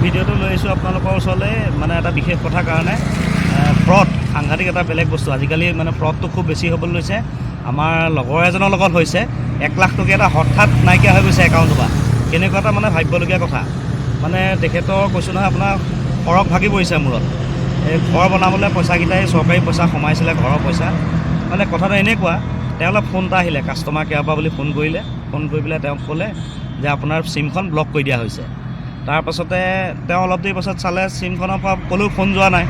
ভিডিঅ'টো লৈ আহিছোঁ আপোনালোকৰ ওচৰলৈ মানে এটা বিশেষ কথা কাৰণে ফ্ৰড সাংঘাতিক এটা বেলেগ বস্তু আজিকালি মানে ফ্ৰডটো খুব বেছি হ'বলৈ লৈছে আমাৰ লগৰ এজনৰ লগত হৈছে 1 লাখ টকীয়া এটা হঠাৎ নাইকিয়া হৈ গৈছে একাউণ্টৰ পৰা কেনেকুৱা এটা মানে ভাবিবলগীয়া কথা মানে তেখেতৰ কৈছোঁ নহয় আপোনাৰ সৰগ ভাগি পৰিছে মূৰত এই ঘৰ বনাবলৈ পইচাকেইটাই চৰকাৰী পইচা সোমাইছিলে ঘৰৰ পইচা মানে কথাটো এনেকুৱা তেওঁলৈ ফোন এটা আহিলে কাষ্টমাৰ কেয়াৰৰ পৰা বুলি ফোন কৰিলে ফোন কৰি পেলাই তেওঁক ক'লে যে আপোনাৰ চিমখন ব্লক কৰি দিয়া হৈছে তাৰপাছতে তেওঁ অলপ দেৰি পাছত চালে চিমখনৰ পৰা ক'লেও ফোন যোৱা নাই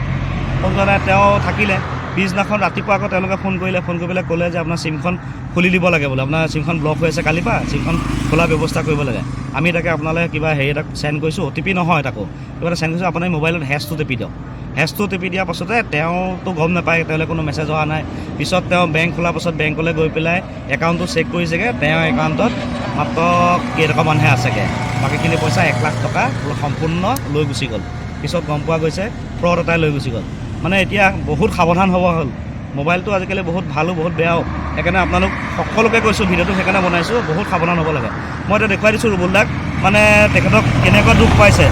তেওঁ থাকিলে পিছদিনাখন ৰাতিপুৱা আকৌ তেওঁলোকে ফোন কৰিলে ফোন কৰি পেলাই ক'লে যে আপোনাৰ চিমখন খুলি দিব লাগে বোলে আপোনাৰ চিমখন ব্লক হৈ আছে কালিৰ পৰা চিমখন খোলাৰ ব্যৱস্থা কৰিব লাগে আমি তাকে আপোনালৈ কিবা হেৰি এটা চেণ্ড কৰিছোঁ OTP নহয় তাকো কিবা এটা চেণ্ড কৰিছোঁ আপোনাৰ মোবাইলত হেছটো টিপি দিয়ক হেছটো টিপি দিয়াৰ পাছতে তেওঁতো গম নাপায় তেওঁলৈ কোনো মেছেজ অহা নাই পিছত তেওঁ বেংক খোলাৰ পাছত বেংকলৈ গৈ পেলাই একাউণ্টটো চেক কৰিছেগৈ তেওঁৰ একাউণ্টত মাত্ৰ কেইটকামানহে আছেগৈ বাকীখিনি পইচা 1 লাখ টকা সম্পূৰ্ণ লৈ গুচি গ'ল পিছত গম পোৱা গৈছে ফ্ৰড এটাই লৈ গুচি গ'ল মানে এতিয়া বহুত সাৱধান হ'ব হ'ল মোবাইলটো আজিকালি বহুত ভালো বহুত বেয়াও সেইকাৰণে আপোনালোক সকলোকে কৈছোঁ ভিডিঅ'টো সেইকাৰণে বনাইছোঁ বহুত সাৱধান হ'ব লাগে মই এতিয়া দেখুৱাই দিছোঁ ৰুবুল দাক মানে তেখেতক কেনেকুৱা দুখ পাইছে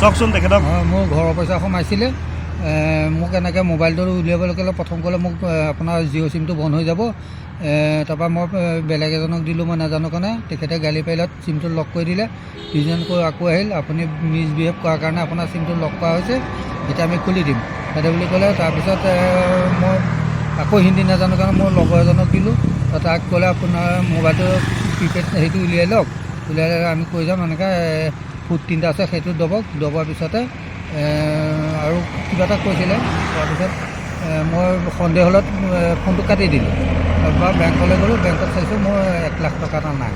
চাওকচোন তেখেতক মোৰ ঘৰৰ পইচা সোমাইছিলে মোক এনেকৈ মোবাইলটো উলিয়াবলৈ ক'লে প্ৰথম ক'লে মোক আপোনাৰ জিঅ' চিমটো বন্ধ হৈ যাব তাৰপৰা মই বেলেগ এজনক দিলোঁ মই নাজানো কাৰণে তেখেতে গালি পাৰিলত চিমটো লক কৰি দিলে পিছদিনাকৈ আকৌ আহিল আপুনি মিছবিহেভ কৰাৰ কাৰণে আপোনাৰ চিমটো লক কৰা হৈছে এতিয়া আমি খুলি দিম সেইটো বুলি ক'লে তাৰপিছত মই আকৌ হিন্দী নাজানো কাৰণে মোৰ লগৰ এজনক দিলোঁ তাক ক'লে আপোনাৰ মোবাইলটো প্ৰিপেড সেইটো উলিয়াই লওক উলিয়াই আমি কৈ যাম এনেকৈ ফুট 3টা আছে সেইটো দবোৱাৰ পিছতে আৰু কিবা এটা কৈছিলে তাৰপিছত মই সন্দেহ হ'লত ফোনটো কাটি দিলোঁ তাৰপৰা বেংকলৈ গ'লোঁ বেংকত চাইছোঁ মোৰ 1 লাখ টকা এটা নাই